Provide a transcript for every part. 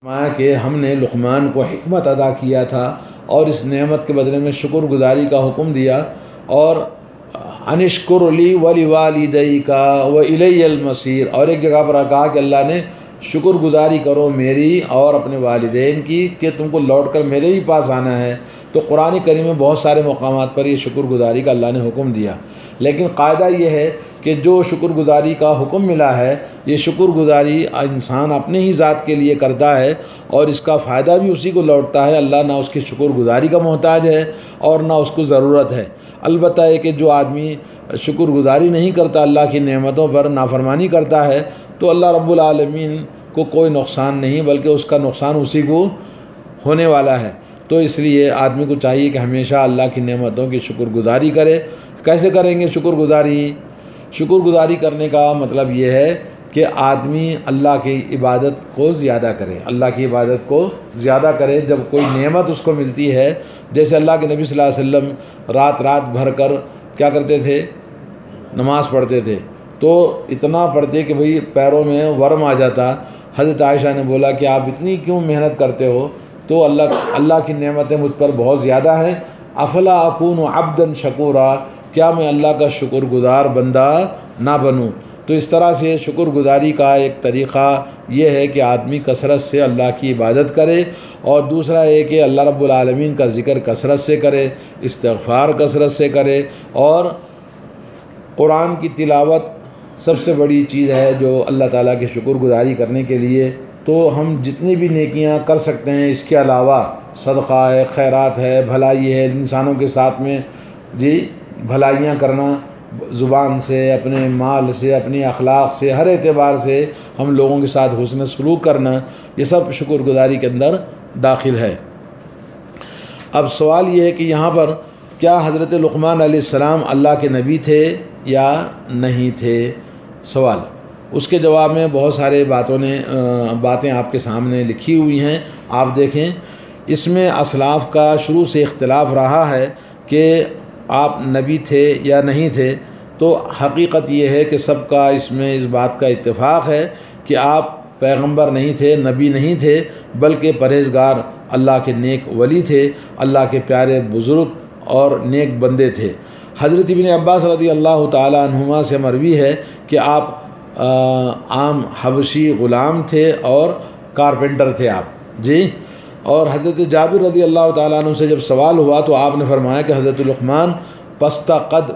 فرمایا کہ ہم نے لقمان کو حکمت عطا کیا تھا اور اس نعمت کے بدلے میں شکر گزاری کا حکم دیا، اور انشکر لی ولوالدیک والی المصیر، اور ایک جگہ پر کہا کہ اللہ نے شکر گزاری کرو میری اور اپنے والدین کی کہ تم کو لوٹ کر میرے ہی پاس آنا ہے۔ تو قرآن کریم میں بہت سارے مقامات پر یہ شکر گزاری کا اللہ نے حکم دیا، لیکن قاعدہ یہ ہے کہ جو شکر گزاری کا حکم ملا ہے یہ شکر گزاری انسان اپنے ہی ذات کے لیے کرتا ہے اور اس کا فائدہ بھی اسی کو لوٹتا ہے۔ اللہ نہ اس کی شکر گزاری کا محتاج ہے اور نہ اس کو ضرورت ہے۔ البتہ یہ کہ جو آدمی شکر گزاری نہیں کرتا، اللہ کی نعمتوں پر نافرمانی کرتا ہے، تو اللہ رب العالمین کو کوئی نقصان نہیں بلکہ اس کا نقصان اسی کو ہونے والا ہے۔ تو اس لیے آدمی کو چاہیے کہ ہمیشہ اللہ کی نعمتوں کی شکر گزاری کرے۔ کیسے کریں گے شکر گزاری؟ شکر گزاری کرنے کا مطلب یہ ہے کہ آدمی اللہ کی عبادت کو زیادہ کرے، اللہ کی عبادت کو زیادہ کرے۔ جب کوئی نعمت اس کو ملتی ہے، جیسے اللہ کے نبی صلی اللہ علیہ وسلم رات بھر کر کیا کرتے تھے؟ نماز پڑھتے تھے، تو اتنا پڑھتے کہ بھئی پیروں میں ورم آ جاتا۔ حضرت عائشہ نے بولا کہ آپ اتنی کیوں محنت کرتے ہو؟ تو اللہ کی نعمتیں مجھ پر بہت زیادہ ہیں، افلا اکون عبدا شکورا، کیا میں اللہ کا شکر گزار بندہ نہ بنوں؟ تو اس طرح سے شکر گزاری کا ایک طریقہ یہ ہے کہ آدمی کثرت سے اللہ کی عبادت کرے، اور دوسرا ہے کہ اللہ رب العالمین کا ذکر کثرت سے کرے، استغفار کثرت سے کرے، اور قرآن کی تلاوت سب سے بڑی چیز ہے جو اللہ تعالیٰ کی شکر گزاری کرنے کے لیے۔ تو ہم جتنی بھی نیکیاں کر سکتے ہیں اس کے علاوہ، صدقہ ہے، خیرات ہے، بھلائی ہے، انسانوں کے ساتھ میں بھلائیاں کرنا، زبان سے، اپنے مال سے، اپنی اخلاق سے، ہر اعتبار سے ہم لوگوں کے ساتھ حسن سلوک کرنا، یہ سب شکر گزاری کے اندر داخل ہے۔ اب سوال یہ ہے کہ یہاں پر کیا حضرت لقمان علیہ السلام اللہ کے نبی تھے یا نہیں تھے؟ سوال، اس کے جواب میں بہت سارے باتیں آپ کے سامنے لکھی ہوئی ہیں، آپ دیکھیں۔ اس میں اسلاف کا شروع سے اختلاف رہا ہے کہ آپ نبی تھے یا نہیں تھے، تو حقیقت یہ ہے کہ سب کا اس میں اس بات کا اتفاق ہے کہ آپ پیغمبر نہیں تھے، نبی نہیں تھے، بلکہ پرہیزگار اللہ کے نیک ولی تھے، اللہ کے پیارے بزرگ اور نیک بندے تھے۔ حضرت ابن عباس رضی اللہ تعالیٰ عنہما سے مروی ہے کہ آپ عام حبشی غلام تھے اور کارپینٹر تھے آپ اور حضرت جابر رضی اللہ تعالیٰ عنہ سے جب سوال ہوا تو آپ نے فرمایا کہ حضرت لقمان پستہ قد،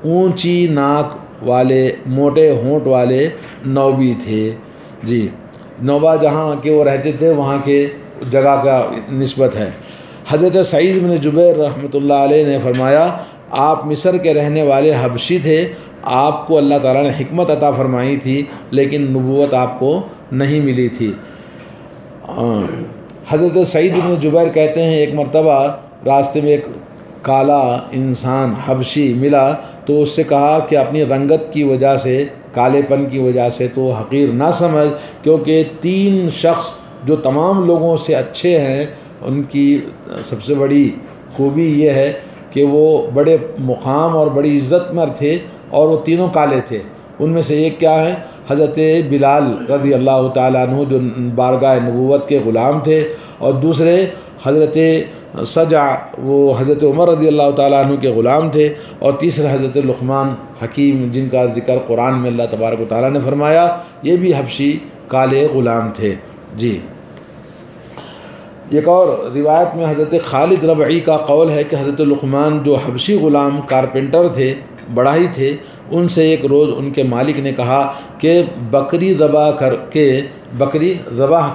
اونچی ناک والے، موٹے ہونٹ والے نوبی تھے۔ نوبہ جہاں کے وہ رہتے تھے وہاں کے جگہ کا نسبت ہے۔ حضرت سعید بن جبیر رحمۃ اللہ علیہ نے فرمایا آپ مصر کے رہنے والے حبشی تھے، آپ کو اللہ تعالیٰ نے حکمت عطا فرمائی تھی لیکن نبوت آپ کو نہیں ملی تھی۔ حضرت سعید بن جبیر کہتے ہیں ایک مرتبہ راستے میں ایک کالا انسان حبشی ملا تو اس سے کہا کہ اپنی رنگت کی وجہ سے، کالے پن کی وجہ سے تو حقیر نہ سمجھ، کیونکہ 3 شخص جو تمام لوگوں سے اچھے ہیں، ان کی سب سے بڑی خوبی یہ ہے کہ وہ بڑے مقام اور بڑی عزت مند تھے، اور وہ تینوں کالے تھے۔ ان میں سے ایک کیا ہے؟ حضرت بلال رضی اللہ تعالیٰ عنہ جو بارگاہ نبوت کے غلام تھے، اور دوسرے حضرت سجع، وہ حضرت عمر رضی اللہ تعالیٰ عنہ کے غلام تھے، اور تیسرے حضرت لقمان حکیم جن کا ذکر قرآن میں اللہ تبارک و تعالیٰ نے فرمایا، یہ بھی حبشی کالے غلام تھے۔ ایک اور روایت میں حضرت خالد ربعی کا قول ہے کہ حضرت لقمان جو حبشی غلام کارپینٹر تھے، بڑھائی تھے، ان سے ایک روز ان کے مالک نے کہا کہ بکری ذبح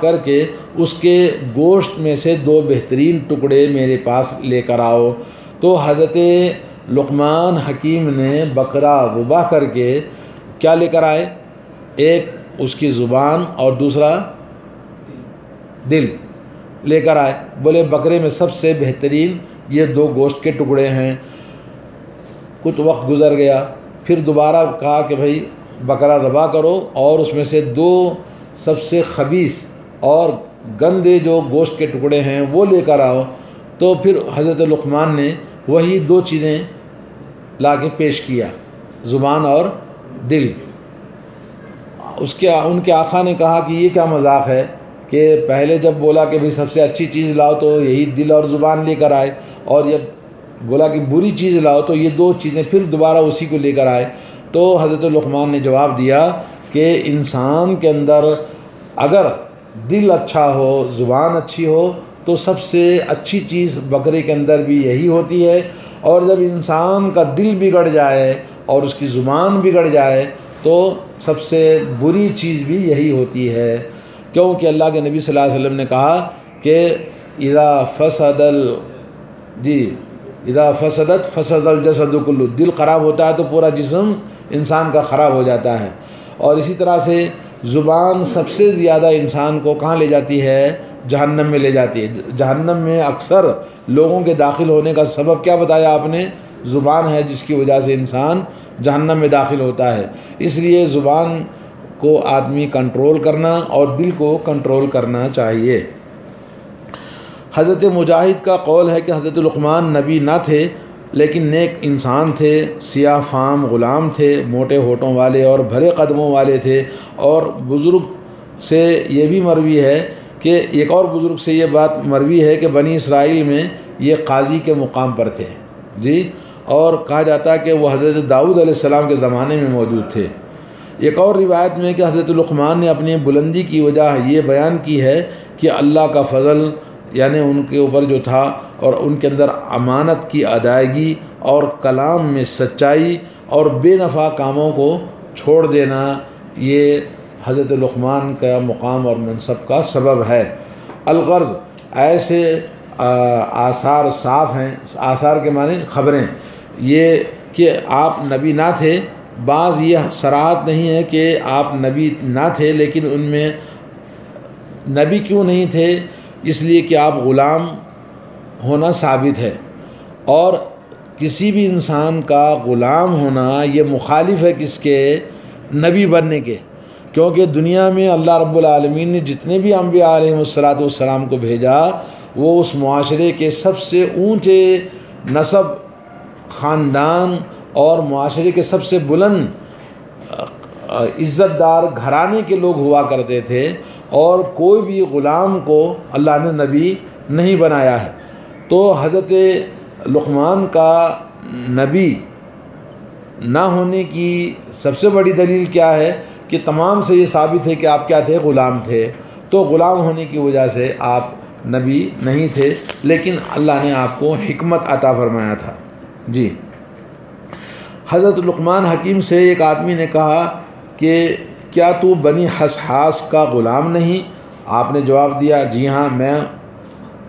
کر کے اس کے گوشت میں سے 2 بہترین ٹکڑے میرے پاس لے کر آؤ۔ تو حضرت لقمان حکیم نے بکرا ذبح کر کے کیا لے کر آئے؟ ایک اس کی زبان اور دوسرا دل لے کر آئے۔ بولے بکرے میں سب سے بہترین یہ 2 گوشت کے ٹکڑے ہیں۔ کچھ وقت گزر گیا، پھر دوبارہ کہا کہ بھئی بکرا ذبح کرو اور اس میں سے 2 سب سے خبیث اور گندے جو گوشت کے ٹکڑے ہیں وہ لے کر آؤ۔ تو پھر حضرت لقمان نے وہی 2 چیزیں لا کے پیش کیا، زبان اور دل۔ ان کے آقا نے کہا کہ یہ کیا مذاق ہے کہ پہلے جب بولا کہ بھئی سب سے اچھی چیز لاؤ تو یہی دل اور زبان لے کر آئے، اور جب بولا کہ بری چیز لاؤ تو یہ دو چیزیں پھر دوبارہ اسی کو لے کر آئے۔ تو حضرت لقمان نے جواب دیا کہ انسان کے اندر اگر دل اچھا ہو، زبان اچھی ہو، تو سب سے اچھی چیز بکرے کے اندر بھی یہی ہوتی ہے، اور جب انسان کا دل بگڑ جائے اور اس کی زبان بگڑ جائے تو سب سے بری چیز بھی یہی ہوتی ہے، کیونکہ اللہ کے نبی صلی اللہ علیہ وسلم نے کہا کہ اذا فسدت فسد الجسد کلہ، دل خراب ہوتا ہے تو پورا جسم انسان کا خراب ہو جاتا ہے۔ اور اسی طرح سے زبان سب سے زیادہ انسان کو کہاں لے جاتی ہے؟ جہنم میں لے جاتی ہے۔ جہنم میں اکثر لوگوں کے داخل ہونے کا سبب کیا بتایا آپ نے؟ زبان ہے، جس کی وجہ سے انسان جہنم میں داخل ہوتا ہے۔ اس لیے زبان کو آدمی کنٹرول کرنا اور دل کو کنٹرول کرنا چاہیے۔ حضرت مجاہد کا قول ہے کہ حضرت لقمان نبی نہ تھے لیکن نیک انسان تھے، سیاہ فام غلام تھے، موٹے ہونٹوں والے اور بھرے قدموں والے تھے، اور بزرگ سے یہ بھی مروی ہے کہ ایک اور بزرگ سے یہ بات مروی ہے کہ بنی اسرائیل میں یہ قاضی کے مقام پر تھے جی، اور کہا جاتا ہے کہ وہ حضرت داؤد علیہ السلام کے زمانے میں موجود تھے۔ ایک اور روایت میں کہ حضرت لقمان نے اپنی بلندی کی وجہ یہ بیان کی ہے کہ اللہ کا فضل یعنی ان کے اوپر جو تھا، اور ان کے اندر امانت کی ادائیگی اور کلام میں سچائی اور بے نفع کاموں کو چھوڑ دینا، یہ حضرت لقمان کا مقام اور منصب کا سبب ہے۔ الغرض ایسے آثار صاف ہیں، آثار کے معنی خبریں، یہ کہ آپ نبی نہ تھے۔ بعض یہ صراحت نہیں ہے کہ آپ نبی نہ تھے، لیکن ان میں نبی کیوں نہیں تھے؟ اس لیے کہ آپ غلام ہونا ثابت ہے، اور کسی بھی انسان کا غلام ہونا یہ مخالف ہے کس کے؟ نبی بننے کے، کیونکہ دنیا میں اللہ رب العالمین نے جتنے بھی انبیاء علیہ السلام کو بھیجا، وہ اس معاشرے کے سب سے اونچے نسب، خاندان اور معاشرے کے سب سے بلند عزت دار گھرانے کے لوگ ہوا کرتے تھے، اور کوئی بھی غلام کو اللہ نے نبی نہیں بنایا ہے۔ تو حضرت لقمان کا نبی نہ ہونے کی سب سے بڑی دلیل کیا ہے کہ تمام سے یہ ثابت ہے کہ آپ کیا تھے؟ غلام تھے۔ تو غلام ہونے کی وجہ سے آپ نبی نہیں تھے، لیکن اللہ نے آپ کو حکمت عطا فرمایا تھا جی۔ حضرت لقمان حکیم سے ایک آدمی نے کہا کہ کیا تو بنی حسحاس کا غلام نہیں؟ آپ نے جواب دیا جی ہاں، میں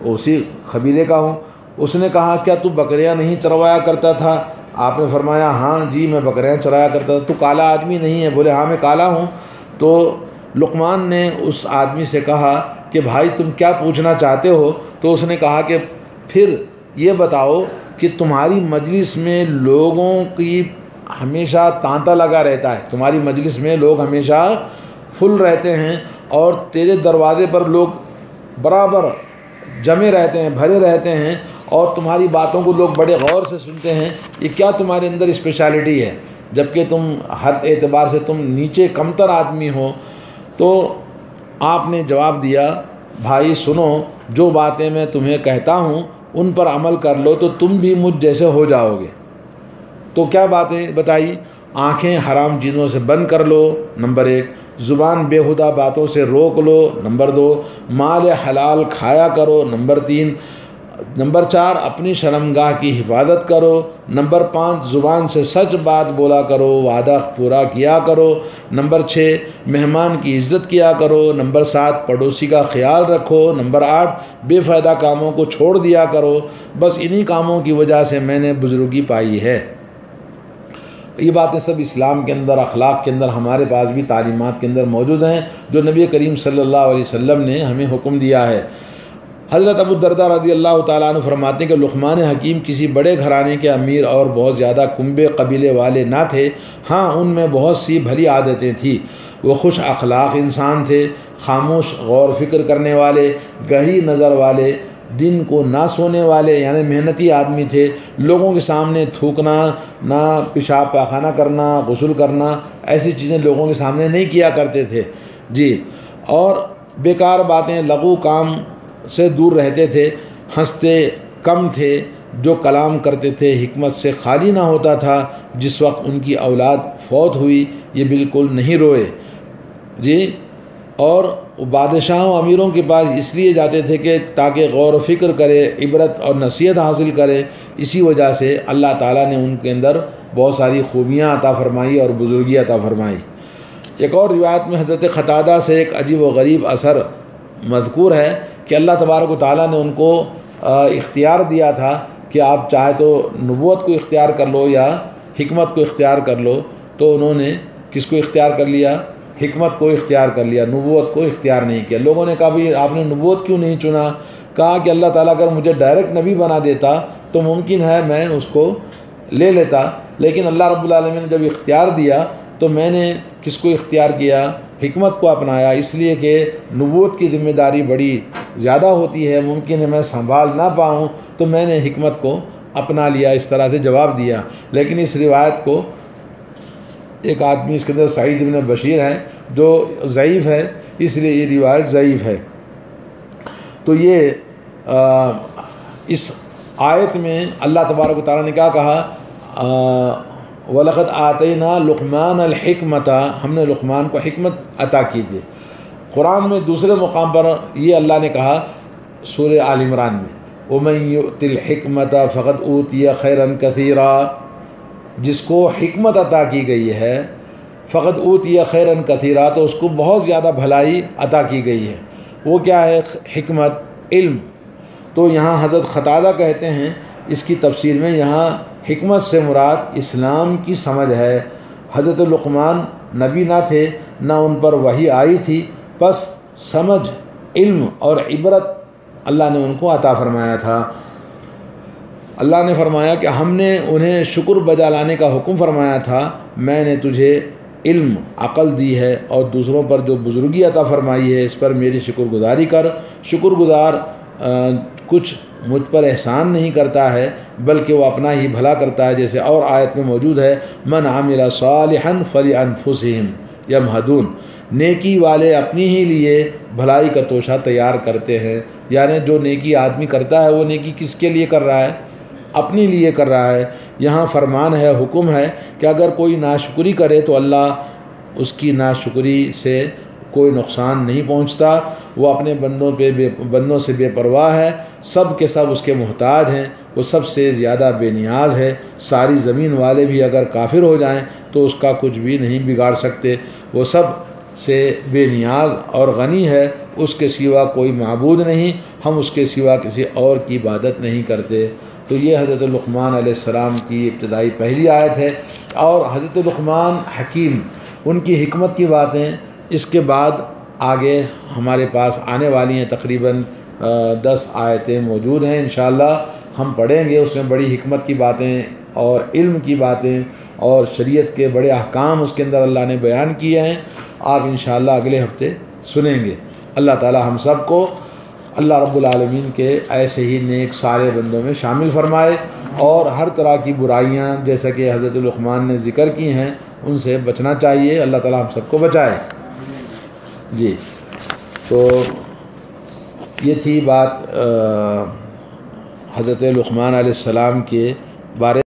اسی قبیلے کا ہوں۔ اس نے کہا کیا تو بکریاں نہیں چروایا کرتا تھا؟ آپ نے فرمایا ہاں جی، میں بکریاں چرایا کرتا تھا۔ تو کالا آدمی نہیں ہے؟ بولے ہاں میں کالا ہوں۔ تو لقمان نے اس آدمی سے کہا کہ بھائی تم کیا پوچھنا چاہتے ہو؟ تو اس نے کہا کہ پھر یہ بتاؤ کہ تمہاری مجلس میں لوگوں کی ہمیشہ تانتا لگا رہتا ہے، تمہاری مجلس میں لوگ ہمیشہ فل رہتے ہیں، اور تیرے دروازے پر لوگ برابر جمے رہتے ہیں، بھرے رہتے ہیں، اور تمہاری باتوں کو لوگ بڑے غور سے سنتے ہیں، یہ کیا تمہارے اندر اسپیشلٹی ہے؟ جبکہ تم ہر اعتبار سے تم نیچے کمتر آدمی ہو۔ تو آپ نے جواب دیا بھائی سنو، جو باتیں میں تمہیں کہتا ہوں ان پر عمل کر لو تو تم بھی مجھ جیسے ہو جاؤ گے۔ تو کیا باتیں بتائی؟ آنکھیں حرام چیزوں سے بند کر لو، نمبر 1، زبان بیہودہ باتوں سے روک لو، نمبر 2، مال حلال کھایا کرو، نمبر 3، نمبر 4، اپنی شرمگاہ کی حفاظت کرو، نمبر 5، زبان سے سچ بات بولا کرو، وعدہ پورا کیا کرو، نمبر 6، مہمان کی عزت کیا کرو، نمبر 7، پڑوسی کا خیال رکھو، نمبر 8، بے فائدہ کاموں کو چھوڑ دیا کرو۔ بس انہی کاموں کی وجہ سے میں نے بزرگی پائی ہے۔ یہ باتیں سب اسلام کے اندر، اخلاق کے اندر، ہمارے پاس بھی تعلیمات کے اندر موجود ہیں جو نبی کریم صلی اللہ علیہ وسلم نے ہمیں حکم دیا ہے۔ حضرت ابو الدرداء رضی اللہ تعالیٰ عنہ فرماتے ہیں کہ لقمان حکیم کسی بڑے گھرانے کے امیر اور بہت زیادہ کنبے قبیلے والے نہ تھے، ہاں ان میں بہت سی بھلی عادتیں تھیں۔ وہ خوش اخلاق انسان تھے، خاموش غور فکر کرنے والے، گہری نظر والے، دن کو نہ سونے والے یعنی محنتی آدمی تھے۔ لوگوں کے سامنے تھوکنا، نہ پیشاب پاخانہ کرنا، غسل کرنا، ایسی چیزیں لوگوں کے سامنے نہیں کیا کرتے تھے جی۔ اور بیکار باتیں لغو کام سے دور رہتے تھے، ہنستے کم تھے، جو کلام کرتے تھے حکمت سے خالی نہ ہوتا تھا۔ جس وقت ان کی اولاد فوت ہوئی یہ بالکل نہیں روئے جی، اور بادشاہوں امیروں کے پاس اس لیے جاتے تھے کہ تاکہ غور و فکر کرے، عبرت اور نصیحت حاصل کرے۔ اسی وجہ سے اللہ تعالیٰ نے ان کے اندر بہت ساری خوبیاں عطا فرمائی اور بزرگی عطا فرمائی۔ ایک اور روایت میں حضرت قتادہ سے ایک عجیب و غریب اثر مذکور ہے کہ اللہ تبارک و تعالیٰ نے ان کو اختیار دیا تھا کہ آپ چاہے تو نبوت کو اختیار کر لو یا حکمت کو اختیار کر لو، تو انہوں نے کس کو اختیار کر لیا؟ حکمت کو اختیار کر لیا، نبوت کو اختیار نہیں کیا۔ لوگوں نے کہا بھی آپ نے نبوت کیوں نہیں چنا؟ کہا کہ اللہ تعالیٰ اگر مجھے ڈائریکٹ نبی بنا دیتا تو ممکن ہے میں اس کو لے لیتا، لیکن اللہ رب العالمین نے جب اختیار دیا تو میں نے کس کو اختیار کیا؟ حکمت کو اپنایا، اس لیے کہ نبوت کی ذمہ داری بڑی زیادہ ہوتی ہے، ممکن ہے میں سنبھال نہ پاؤں، تو میں نے حکمت کو اپنا لیا۔ اس طرح سے جواب دیا۔ لیکن اس روایت کو ایک آدمی اس کے اندر سعید بن بشیر ہے جو ضعیف ہے، اس لیے یہ روایت ضعیف ہے۔ تو یہ اس آیت میں اللہ تبارک و تعالیٰ نے کیا کہا؟ وَلَقَدْ آتَيْنَا لُقْمَانَ الْحِكْمَةَ، ہم نے لقمان کو حکمت عطا کی تھی۔ قرآن میں دوسرے مقام پر یہ اللہ نے کہا سورہ آل عمران میں وَمَن يُؤْتِ الْحِكْمَةَ فَقَدْ أُوتِيَ خَيْرًا كَثِيرًا، جس کو حکمت عطا کی گئی ہے فقط اوتیہ خیرًا کثیرا، تو اس کو بہت زیادہ بھلائی عطا کی گئی ہے۔ وہ کیا ہے؟ حکمت، علم۔ تو یہاں حضرت قتادہ کہتے ہیں اس کی تفسیر میں یہاں حکمت سے مراد اسلام کی سمجھ ہے۔ حضرت لقمان نبی نہ تھے، نہ ان پر وحی آئی تھی، بس سمجھ، علم اور عبرت اللہ نے ان کو عطا فرمایا تھا۔ اللہ نے فرمایا کہ ہم نے انہیں شکر بجا لانے کا حکم فرمایا تھا، میں نے تجھے علم، عقل دی ہے اور دوسروں پر جو بزرگی عطا فرمائی ہے اس پر میری شکر گزاری کر۔ شکر گزار کچھ مجھ پر احسان نہیں کرتا ہے بلکہ وہ اپنا ہی بھلا کرتا ہے، جیسے اور آیت میں موجود ہے من عمل صالحا فلانفسہم یمہدون، نیکی والے اپنی ہی لیے بھلائی کا توشہ تیار کرتے ہیں۔ یعنی جو نیکی آدمی کرتا ہے وہ نیکی کس کے لیے کر رہا ہے؟ اپنی لیے کر رہا ہے۔ یہاں فرمان ہے، حکم ہے کہ اگر کوئی ناشکری کرے تو اللہ اس کی ناشکری سے کوئی نقصان نہیں پہنچتا، وہ اپنے بندوں سے بے پرواہ ہے، سب کے سب اس کے محتاج ہیں، وہ سب سے زیادہ بے نیاز ہے۔ ساری زمین والے بھی اگر کافر ہو جائیں تو اس کا کچھ بھی نہیں بگاڑ سکتے، وہ سب سے بے نیاز اور غنی ہے، اس کے سوا کوئی معبود نہیں، ہم اس کے سوا کسی اور کی عبادت نہیں کرتے۔ تو یہ حضرت لقمان علیہ السلام کی ابتدائی پہلی آیت ہے۔ اور حضرت لقمان حکیم، ان کی حکمت کی باتیں اس کے بعد آگے ہمارے پاس آنے والی ہیں، تقریباً 10 آیتیں موجود ہیں، انشاءاللہ ہم پڑھیں گے۔ اس میں بڑی حکمت کی باتیں اور علم کی باتیں اور شریعت کے بڑے احکام اس کے اندر اللہ نے بیان کیے ہیں، آپ انشاءاللہ اگلے ہفتے سنیں گے۔ اللہ تعالی ہم سب کو اللہ رب العالمین کے ایسے ہی نیک سارے بندوں میں شامل فرمائے، اور ہر طرح کی برائیاں جیسا کہ حضرت لقمان نے ذکر کی ہیں ان سے بچنا چاہیے۔ اللہ تعالی ہم سب کو بچائے۔ جی، تو یہ تھی بات حضرت لقمان علیہ السلام کے بارے